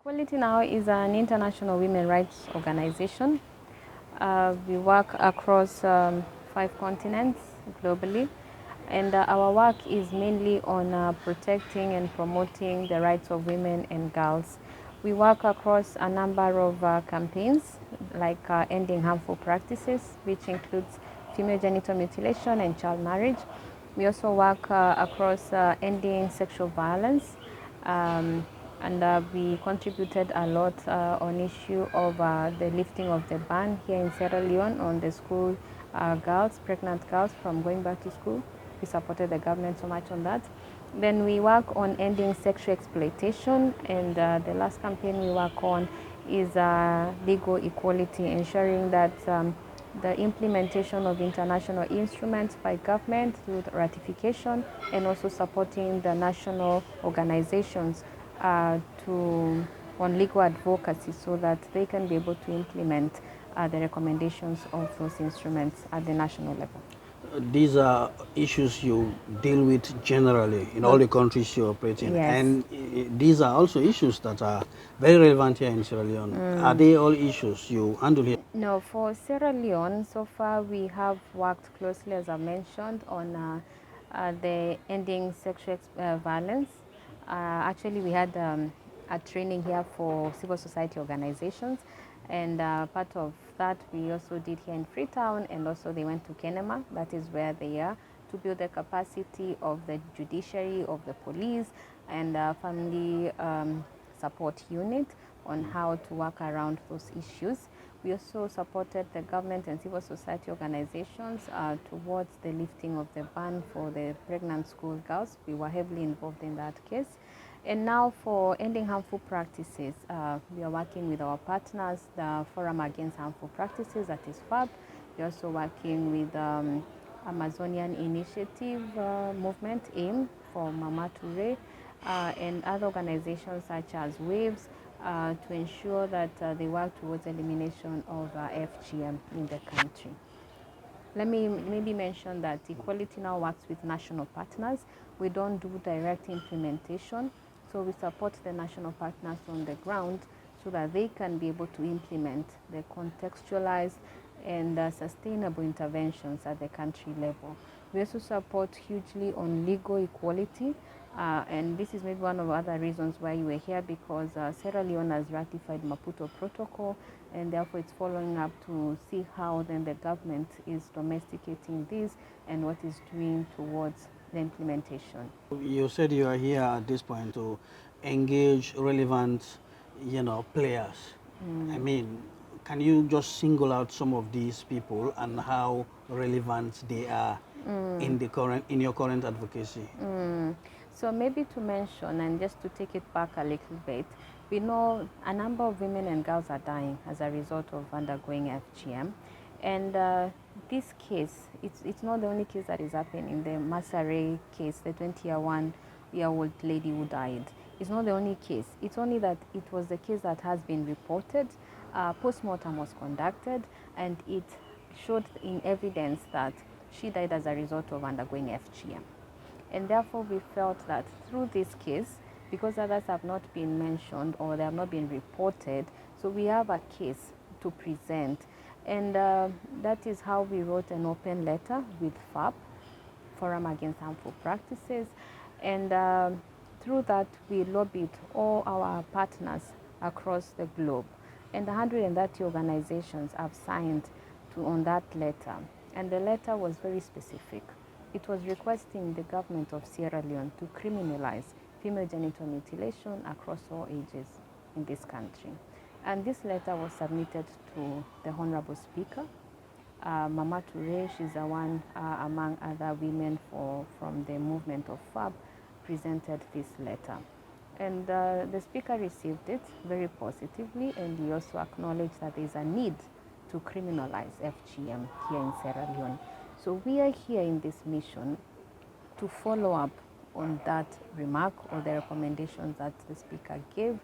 Equality Now is an international women's rights organization. We work across 5 continents globally, and our work is mainly on protecting and promoting the rights of women and girls. We work across a number of campaigns like ending harmful practices, which includes female genital mutilation and child marriage. We also work across ending sexual violence. And we contributed a lot on issue of the lifting of the ban here in Sierra Leone on the school girls, pregnant girls from going back to school. We supported the government so much on that. Then we work on ending sexual exploitation, and the last campaign we work on is legal equality, ensuring that the implementation of international instruments by government through the ratification, and also supporting the national organizations on legal advocacy so that they can be able to implement the recommendations of those instruments at the national level. These are issues you deal with generally in all the countries you operate in. Yes. And these are also issues that are very relevant here in Sierra Leone. Are they all issues you handle here? No, for Sierra Leone, so far we have worked closely, as I mentioned, on the ending sexual violence. Actually, we had a training here for civil society organizations, and part of that we also did here in Freetown, and also they went to Kenema, that is where they are, to build the capacity of the judiciary, of the police, and family support unit on how to work around those issues. We also supported the government and civil society organizations towards the lifting of the ban for the pregnant school girls. We were heavily involved in that case. And now for ending harmful practices, we are working with our partners, the Forum Against Harmful Practices, that is FAB. We're also working with Amazonian Initiative Movement, AIM, for Mama Ture, and other organizations such as WAVES, to ensure that they work towards elimination of FGM in the country. Let me maybe mention that Equality Now works with national partners. We don't do direct implementation, so we support the national partners on the ground so that they can be able to implement the contextualized and sustainable interventions at the country level. We also support hugely on legal equality, and this is maybe one of the other reasons why you were here, because Sierra Leone has ratified Maputo Protocol, and therefore it's following up to see how then the government is domesticating this and what is doing towards the implementation. You said you are here at this point to engage relevant, players. I mean, can you just single out some of these people and how relevant they are in your current advocacy? So maybe to mention, and just to take it back a little bit, we know a number of women and girls are dying as a result of undergoing FGM. And this case, it's not the only case that is happening. The Masare case, the 21-year-old lady who died, it's not the only case. It's only that it was the case that has been reported. Post-mortem was conducted, and it showed in evidence that she died as a result of undergoing FGM. And therefore, we felt that through this case, because others have not been mentioned or they have not been reported, so we have a case to present. And that is how we wrote an open letter with FAB, Forum Against Harmful Practices. And through that, we lobbied all our partners across the globe. And 130 organizations have signed on that letter. And the letter was very specific. It was requesting the government of Sierra Leone to criminalize female genital mutilation across all ages in this country. And this letter was submitted to the Honorable Speaker. Mama Ture, she's the one among other women from the movement of FAB, presented this letter. And the Speaker received it very positively, and he also acknowledged that there is a need to criminalize FGM here in Sierra Leone. So we are here in this mission to follow up on that remark or the recommendations that the Speaker gave,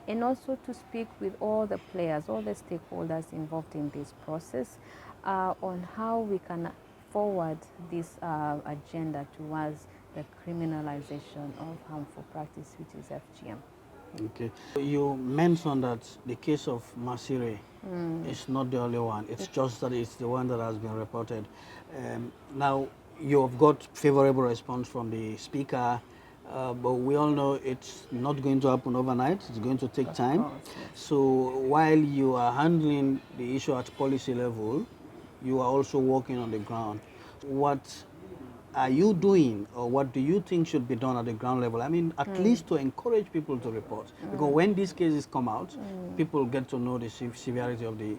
and also to speak with all the players, all the stakeholders involved in this process on how we can forward this agenda towards the criminalization of harmful practice, which is FGM. Okay. You mentioned that the case of Masire is not the only one. It's just that it's the one that has been reported. Now, you have got favorable response from the speaker, but we all know it's not going to happen overnight. It's going to take time. Of course, yes. So while you are handling the issue at policy level, you are also working on the ground. What are you doing, or what do you think should be done at the ground level? I mean, at least to encourage people to report. Because when these cases come out, people get to know the severity of the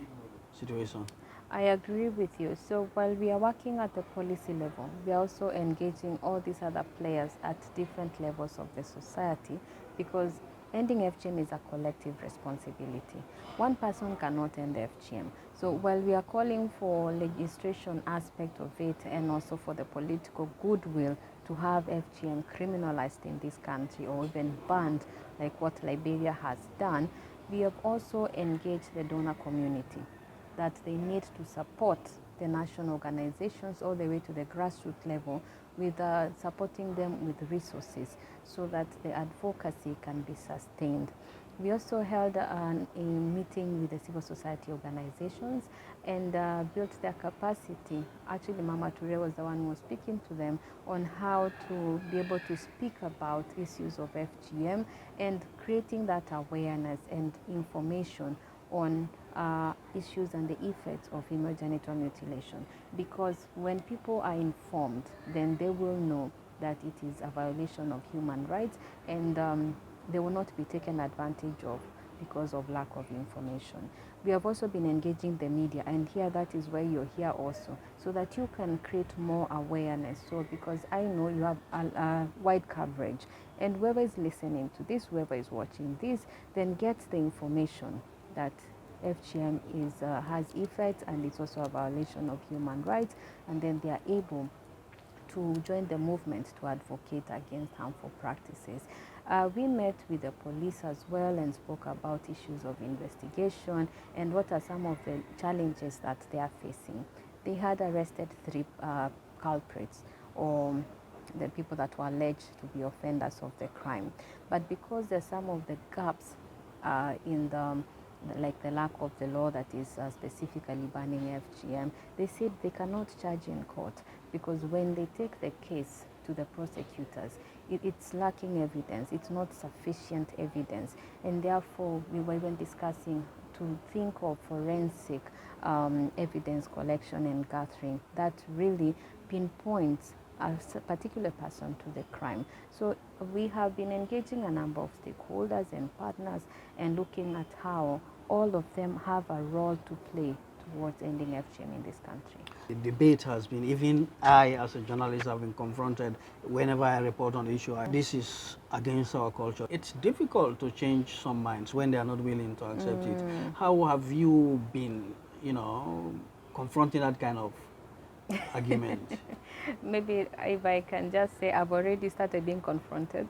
situation. I agree with you. So while we are working at the policy level, we are also engaging all these other players at different levels of the society, because ending FGM is a collective responsibility. One person cannot end FGM. So while we are calling for legislation aspect of it and also for the political goodwill to have FGM criminalized in this country or even banned like what Liberia has done, we have also engaged the donor community that they need to support the national organizations all the way to the grassroots level with supporting them with resources so that the advocacy can be sustained. We also held a meeting with the civil society organizations and built their capacity. Actually, Mama Ture was the one who was speaking to them on how to be able to speak about issues of FGM and creating that awareness and information on issues and the effects of female genital mutilation. Because when people are informed, then they will know that it is a violation of human rights, and they will not be taken advantage of because of lack of information. We have also been engaging the media, and here that is where you're here also, so that you can create more awareness. So because I know you have a wide coverage, and whoever is listening to this, whoever is watching this, then gets the information that FGM has effects and it's also a violation of human rights, and then they are able to join the movement to advocate against harmful practices. We met with the police as well and spoke about issues of investigation and what are some of the challenges that they are facing. They had arrested 3 culprits, or the people that were alleged to be offenders of the crime. But because there's some of the gaps in like the lack of the law that is specifically banning FGM, they said they cannot charge in court because when they take the case to the prosecutors, it's lacking evidence, it's not sufficient evidence, and therefore we were even discussing to think of forensic evidence collection and gathering that really pinpoints a particular person to the crime. So we have been engaging a number of stakeholders and partners and looking at how all of them have a role to play towards ending FGM in this country. The debate has been, even I as a journalist have been confronted whenever I report on the issue. This is against our culture. It's difficult to change some minds when they are not willing to accept it. How have you been, confronting that kind of argument? Maybe if I can just say, I've already started being confronted.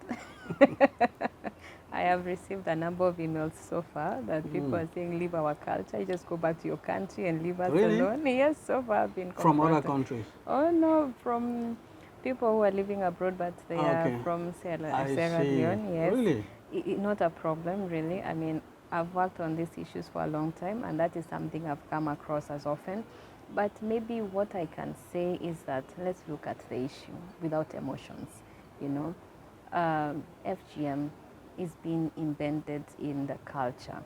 I have received a number of emails so far that people are saying, leave our culture, just go back to your country and leave us alone. Yes, so far I've been confronted. From other countries? Oh no, from people who are living abroad, but they are from Sierra Leone. Yes. Really? Not a problem, really. I mean, I've worked on these issues for a long time, and that is something I've come across as often. But maybe what I can say is that let's look at the issue without emotions. FGM is being embedded in the culture,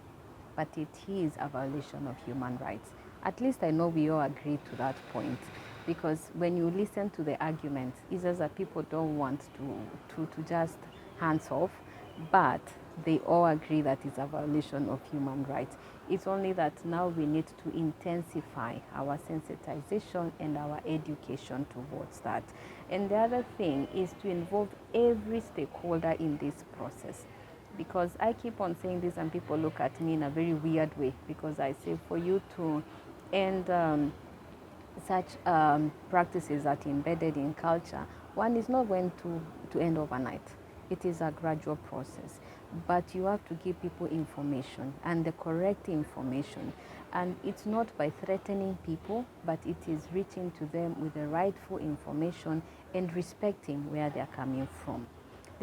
but it is a violation of human rights. At least I know we all agree to that point, because when you listen to the arguments, it's as that people don't want to just hands off, but they all agree that it's a violation of human rights. It's only that now we need to intensify our sensitization and our education towards that. And the other thing is to involve every stakeholder in this process. Because I keep on saying this and people look at me in a very weird way, because I say for you to end such practices that are embedded in culture, one is not going to end overnight. It is a gradual process, but you have to give people information, and the correct information. And it's not by threatening people, but it is reaching to them with the rightful information and respecting where they're coming from.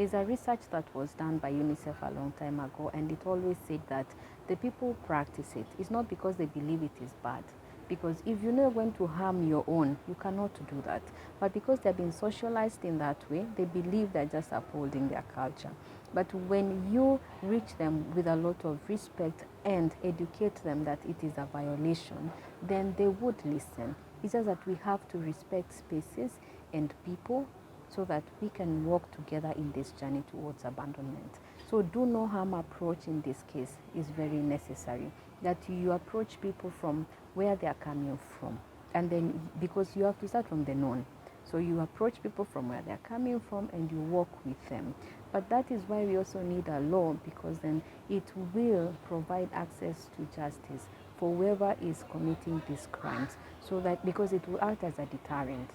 there's a research that was done by UNICEF a long time ago, and it always said that the people who practice it is not because they believe it is bad. Because if you're not going to harm your own, you cannot do that. But because they've been socialized in that way, they believe they're just upholding their culture. But when you reach them with a lot of respect and educate them that it is a violation, then they would listen. It's just that we have to respect spaces and people so that we can work together in this journey towards abandonment. So do no harm approach in this case is very necessary. That you approach people from where they are coming from. And then, because you have to start from the known. So you approach people from where they are coming from and you work with them. But that is why we also need a law, because then it will provide access to justice for whoever is committing these crimes. So that, because it will act as a deterrent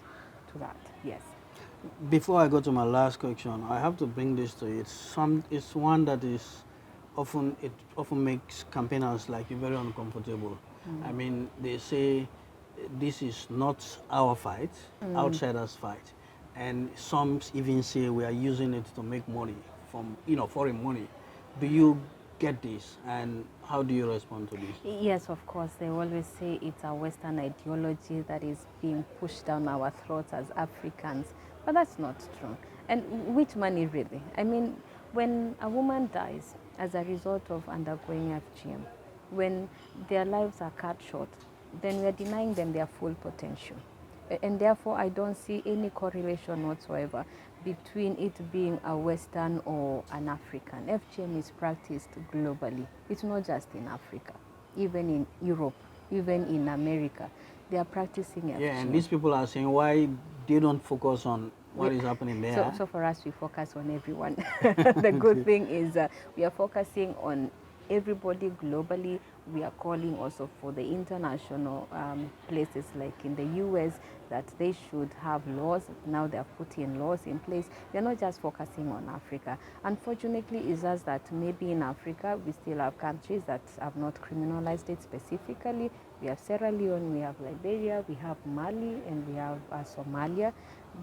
to that, yes. Before I go to my last question, I have to bring this to you. It's one that is often makes campaigners like you very uncomfortable. I mean, they say this is not our fight, outsiders' fight, and some even say we are using it to make money from foreign money. Do you get this, and how do you respond to this? Yes, of course. They always say it's a Western ideology that is being pushed down our throats as Africans, but that's not true. And which money really? I mean, when a woman dies as a result of undergoing FGM, when their lives are cut short, then we are denying them their full potential. And therefore, I don't see any correlation whatsoever between it being a Western or an African. FGM is practiced globally. It's not just in Africa, even in Europe, even in America. They are practicing FGM. Yeah, and these people are saying why they don't focus on what is happening there. So for us, we focus on everyone. The good thing is we are focusing on everybody globally. We are calling also for the international places like in the US that they should have laws. Now they are putting laws in place. They're not just focusing on Africa. Unfortunately, it's just that maybe in Africa we still have countries that have not criminalized it specifically. We have Sierra Leone, we have Liberia, we have Mali, and we have Somalia.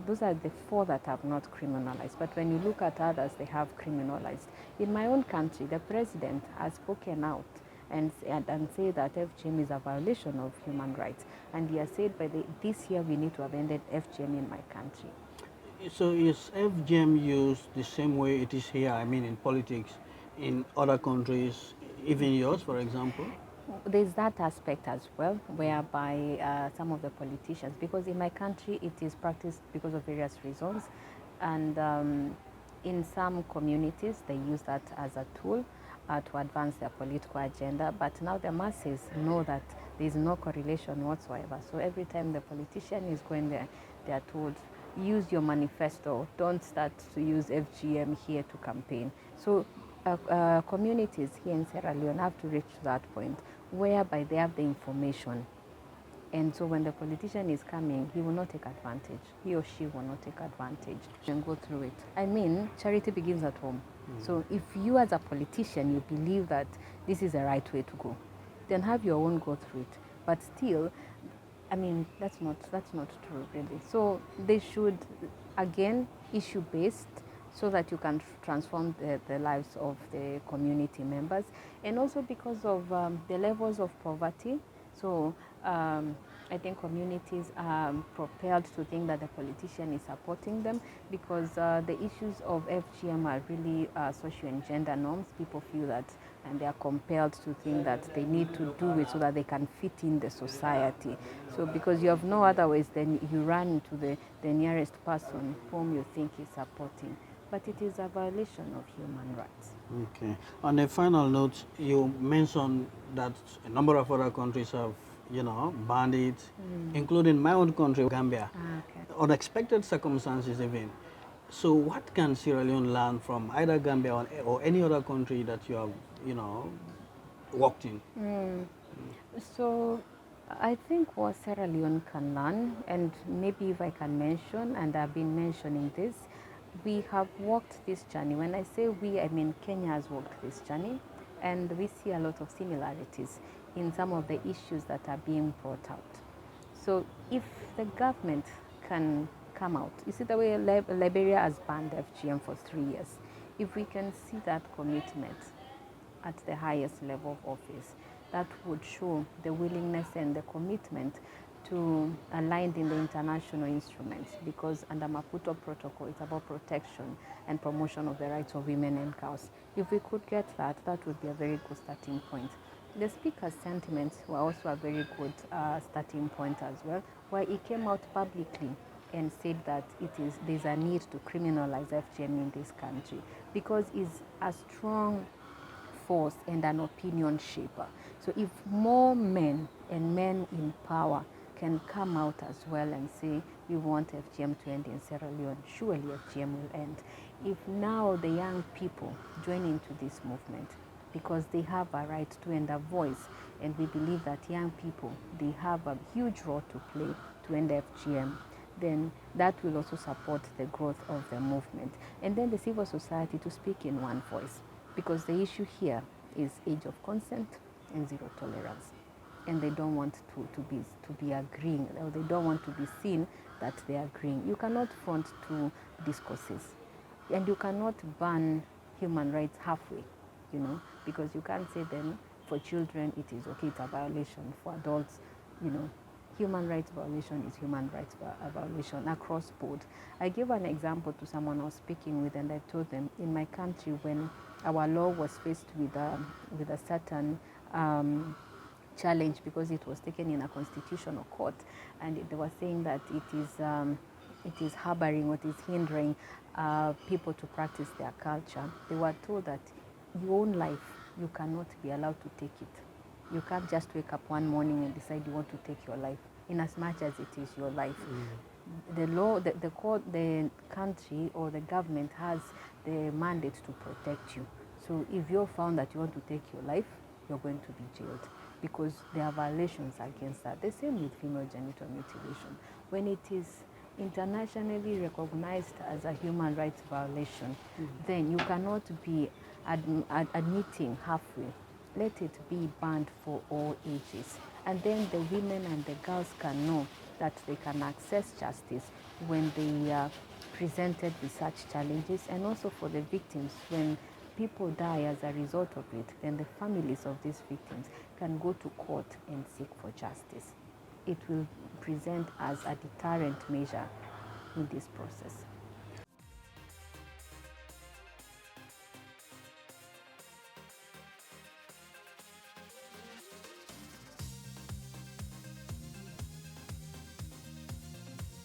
Those are the 4 that have not criminalized. But when you look at others, they have criminalized. In my own country, the president has spoken out and say that FGM is a violation of human rights. And he has said by this year we need to have ended FGM in my country. So is FGM used the same way it is here, I mean in politics, in other countries, even yours, for example? There's that aspect as well, whereby some of the politicians, because in my country it is practiced because of various reasons, and in some communities they use that as a tool to advance their political agenda, but now the masses know that there is no correlation whatsoever. So every time the politician is going there, they are told, use your manifesto, don't start to use FGM here to campaign. So communities here in Sierra Leone have to reach that point whereby they have the information. And so when the politician is coming, he will not take advantage. He or she will not take advantage and go through it. I mean, charity begins at home. So if you as a politician, you believe that this is the right way to go, then have your own go through it. But still, I mean, that's not true really. So they should, again, issue-based, so that you can transform the lives of the community members. And also because of the levels of poverty. So I think communities are propelled to think that the politician is supporting them, because the issues of FGM are really social and gender norms. People feel that, and they are compelled to think that they need to do it so that they can fit in the society. So because you have no other ways, then you run to the nearest person whom you think is supporting. But it is a violation of human rights. Okay. On a final note, you mentioned that a number of other countries have, banned it, including my own country, Gambia. Okay. Unexpected circumstances even. So what can Sierra Leone learn from either Gambia or any other country that you have, worked in? So I think what Sierra Leone can learn, and maybe if I can mention, and I've been mentioning this, we have walked this journey. When I say we, I mean Kenya has walked this journey, and we see a lot of similarities in some of the issues that are being brought out. So if the government can come out. You see the way Liberia has banned FGM for 3 years. If we can see that commitment at the highest level of office, that would show the willingness and the commitment to aligned in the international instruments, because under Maputo Protocol, it's about protection and promotion of the rights of women and girls. If we could get that, that would be a very good starting point. The speaker's sentiments were also a very good starting point as well, where he came out publicly and said that there's a need to criminalize FGM in this country, because it's a strong force and an opinion shaper. So if more men and men in power can come out as well and say, we want FGM to end in Sierra Leone, surely FGM will end. If now the young people join into this movement, because they have a right to and a voice, and we believe that young people, they have a huge role to play to end FGM, then that will also support the growth of the movement. And then the civil society to speak in one voice, because the issue here is age of consent and zero tolerance. And they don't want to be agreeing, or they don't want to be seen that they are agreeing. You cannot front two discourses, and you cannot ban human rights halfway, you know, because you can't say then for children it is okay, it's a violation. For adults, you know, human rights violation is human rights violation across board. I gave an example to someone I was speaking with, and I told them, in my country, when our law was faced with a certain challenge, because it was taken in a constitutional court, and they were saying that it is harboring or it is hindering people to practice their culture. They were told that your own life, you cannot be allowed to take it. You can't just wake up one morning and decide you want to take your life, in as much as it is your life. The law, the court, the country or the government has the mandate to protect you. So if you're found that you want to take your life, you're going to be jailed, because there are violations against that. The same with female genital mutilation. When it is internationally recognized as a human rights violation, then you cannot be admitting halfway. Let it be banned for all ages. And then the women and the girls can know that they can access justice when they are presented with such challenges, and also for the victims, when people die as a result of it, then the families of these victims can go to court and seek for justice. It will present as a deterrent measure in this process.